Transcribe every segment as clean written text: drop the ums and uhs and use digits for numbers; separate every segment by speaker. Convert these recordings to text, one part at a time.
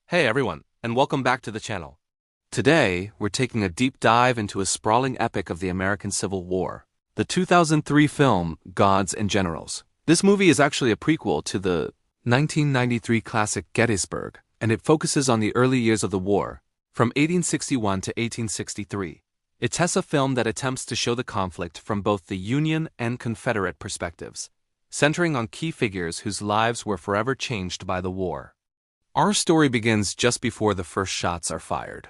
Speaker 1: Hey everyone, and welcome back to the channel. Today, we're taking a deep dive into a sprawling epic of the American Civil War, the 2003 film Gods and Generals. This movie is actually a prequel to the 1993 classic Gettysburg, and it focuses on the early years of the war, from 1861 to 1863. It's a film that attempts to show the conflict from both the Union and Confederate perspectives, centering on key figures whose lives were forever changed by the war. Our story begins just before the first shots are fired.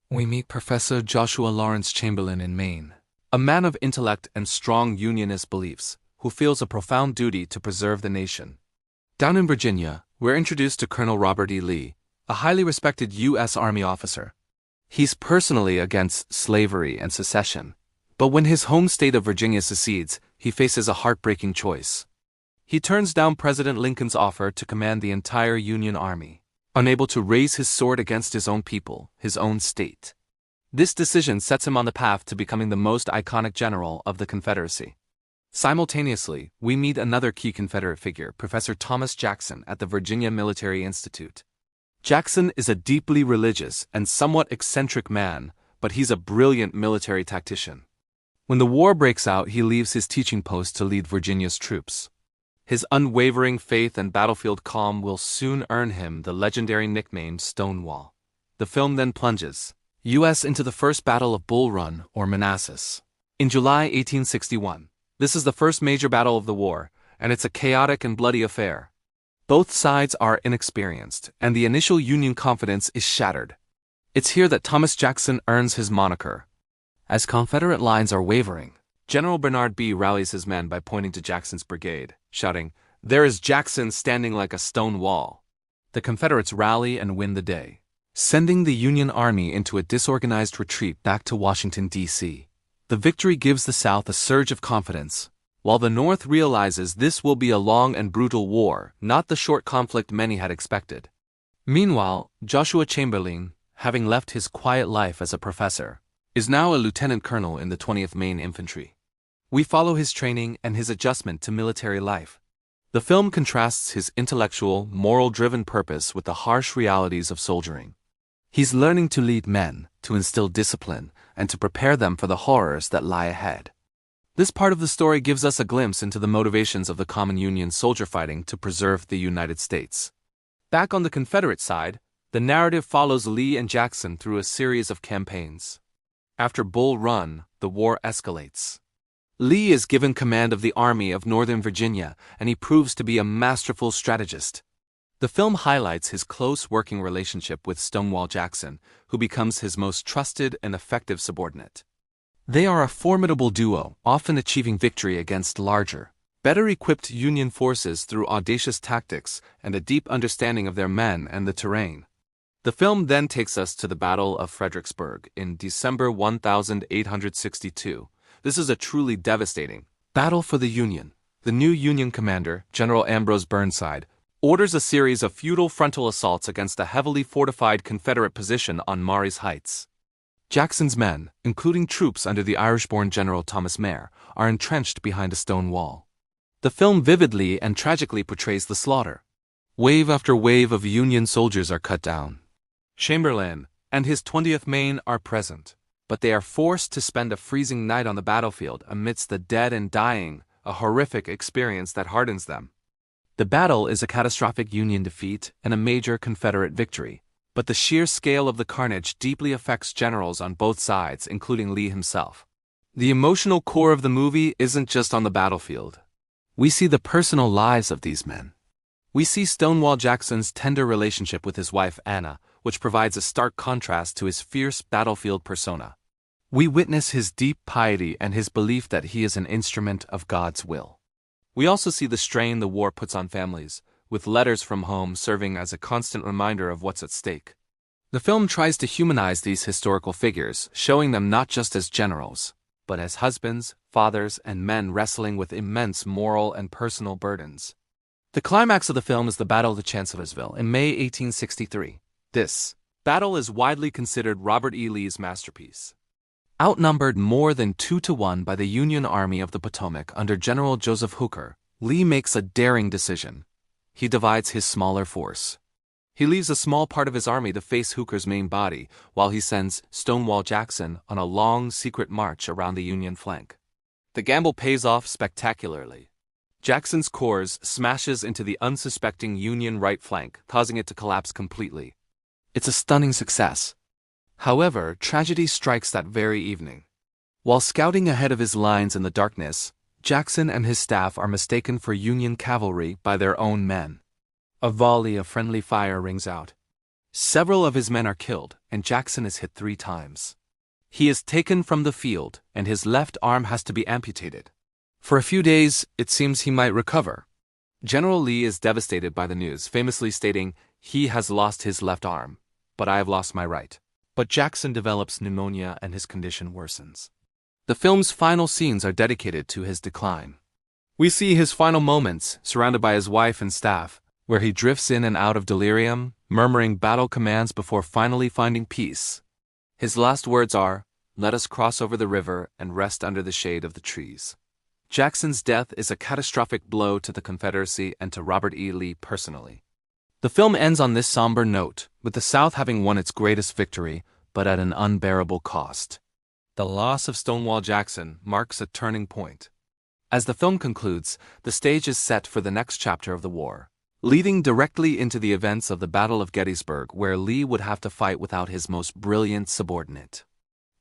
Speaker 1: We meet Professor Joshua Lawrence Chamberlain in Maine, a man of intellect and strong Unionist beliefs, who feels a profound duty to preserve the nation. Down in Virginia, we're introduced to Colonel Robert E. Lee, a highly respected U.S. Army officer. He's personally against slavery and secession, but when his home state of Virginia secedes, he faces a heartbreaking choice. He turns down President Lincoln's offer to command the entire Union Army, unable to raise his sword against his own people, his own state. This decision sets him on the path to becoming the most iconic general of the Confederacy. Simultaneously, we meet another key Confederate figure, Professor Thomas Jackson, at the Virginia Military Institute. Jackson is a deeply religious and somewhat eccentric man, but he's a brilliant military tactician. When the war breaks out, he leaves his teaching post to lead Virginia's troops. His unwavering faith and battlefield calm will soon earn him the legendary nickname Stonewall. The film then plunges U.S. into the First Battle of Bull Run, or Manassas, in July 1861. This is the first major battle of the war, and it's a chaotic and bloody affair. Both sides are inexperienced, and the initial Union confidence is shattered. It's here that Thomas Jackson earns his moniker. As Confederate lines are wavering, General Bernard B. rallies his men by pointing to Jackson's brigade, shouting, "There is Jackson standing like a stone wall." The Confederates rally and win the day, sending the Union Army into a disorganized retreat back to Washington, D.C. The victory gives the South a surge of confidence, while the North realizes this will be a long and brutal war, not the short conflict many had expected. Meanwhile, Joshua Chamberlain, having left his quiet life as a professor, is now a lieutenant colonel in the 20th Maine Infantry. We follow his training and his adjustment to military life. The film contrasts his intellectual, moral-driven purpose with the harsh realities of soldiering. He's learning to lead men, to instill discipline, and to prepare them for the horrors that lie ahead. This part of the story gives us a glimpse into the motivations of the common Union soldier fighting to preserve the United States. Back on the Confederate side, the narrative follows Lee and Jackson through a series of campaigns. After Bull Run, the war escalates. Lee is given command of the Army of Northern Virginia, and he proves to be a masterful strategist. The film highlights his close working relationship with Stonewall Jackson, who becomes his most trusted and effective subordinate. They are a formidable duo, often achieving victory against larger, better-equipped Union forces through audacious tactics and a deep understanding of their men and the terrain. The film then takes us to the Battle of Fredericksburg in December 1862. This is a truly devastating battle for the Union. The new Union commander, General Ambrose Burnside, orders a series of futile frontal assaults against a heavily fortified Confederate position on Marye's Heights. Jackson's men, including troops under the Irish-born General Thomas Maher, are entrenched behind a stone wall. The film vividly and tragically portrays the slaughter. Wave after wave of Union soldiers are cut down. Chamberlain and his 20th Maine are present, but they are forced to spend a freezing night on the battlefield amidst the dead and dying, a horrific experience that hardens them. The battle is a catastrophic Union defeat and a major Confederate victory, but the sheer scale of the carnage deeply affects generals on both sides, including Lee himself. The emotional core of the movie isn't just on the battlefield. We see the personal lives of these men. We see Stonewall Jackson's tender relationship with his wife Anna, which provides a stark contrast to his fierce battlefield persona. We witness his deep piety and his belief that he is an instrument of God's will. We also see the strain the war puts on families, with letters from home serving as a constant reminder of what's at stake. The film tries to humanize these historical figures, showing them not just as generals, but as husbands, fathers, and men wrestling with immense moral and personal burdens. The climax of the film is the Battle of the Chancellorsville in May 1863. This battle is widely considered Robert E. Lee's masterpiece. Outnumbered more than 2-1 by the Union Army of the Potomac under General Joseph Hooker, Lee makes a daring decision. He divides his smaller force. He leaves a small part of his army to face Hooker's main body, while he sends Stonewall Jackson on a long, secret march around the Union flank. The gamble pays off spectacularly. Jackson's corps smashes into the unsuspecting Union right flank, causing it to collapse completely. It's a stunning success. However, tragedy strikes that very evening. While scouting ahead of his lines in the darkness, Jackson and his staff are mistaken for Union cavalry by their own men. A volley of friendly fire rings out. Several of his men are killed, and Jackson is hit 3 times. He is taken from the field, and his left arm has to be amputated. For a few days, it seems he might recover. General Lee is devastated by the news, famously stating, "He has lost his left arm, but I have lost my right." But Jackson develops pneumonia and his condition worsens. The film's final scenes are dedicated to his decline. We see his final moments, surrounded by his wife and staff, where he drifts in and out of delirium, murmuring battle commands before finally finding peace. His last words are, "Let us cross over the river and rest under the shade of the trees." Jackson's death is a catastrophic blow to the Confederacy and to Robert E. Lee personally. The film ends on this somber note, with the South having won its greatest victory, but at an unbearable cost. The loss of Stonewall Jackson marks a turning point. As the film concludes, the stage is set for the next chapter of the war, leading directly into the events of the Battle of Gettysburg, where Lee would have to fight without his most brilliant subordinate.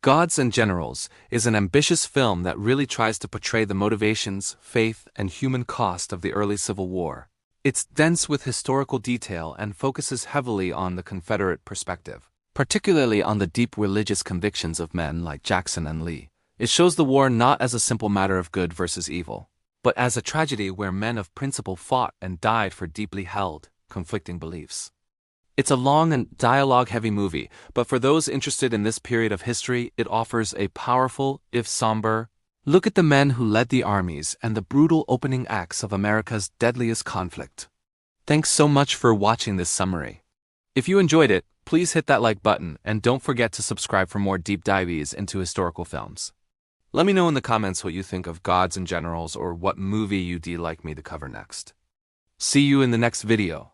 Speaker 1: Gods and Generals is an ambitious film that really tries to portray the motivations, faith, and human cost of the early Civil War. It's dense with historical detail and focuses heavily on the Confederate perspective, particularly on the deep religious convictions of men like Jackson and Lee. It shows the war not as a simple matter of good versus evil, but as a tragedy where men of principle fought and died for deeply held, conflicting beliefs. It's a long and dialogue-heavy movie, but for those interested in this period of history, it offers a powerful, if somber, look at the men who led the armies and the brutal opening acts of America's deadliest conflict. Thanks so much for watching this summary. If you enjoyed it, please hit that like button and don't forget to subscribe for more deep dives into historical films. Let me know in the comments what you think of Gods and Generals or what movie you'd like me to cover next. See you in the next video.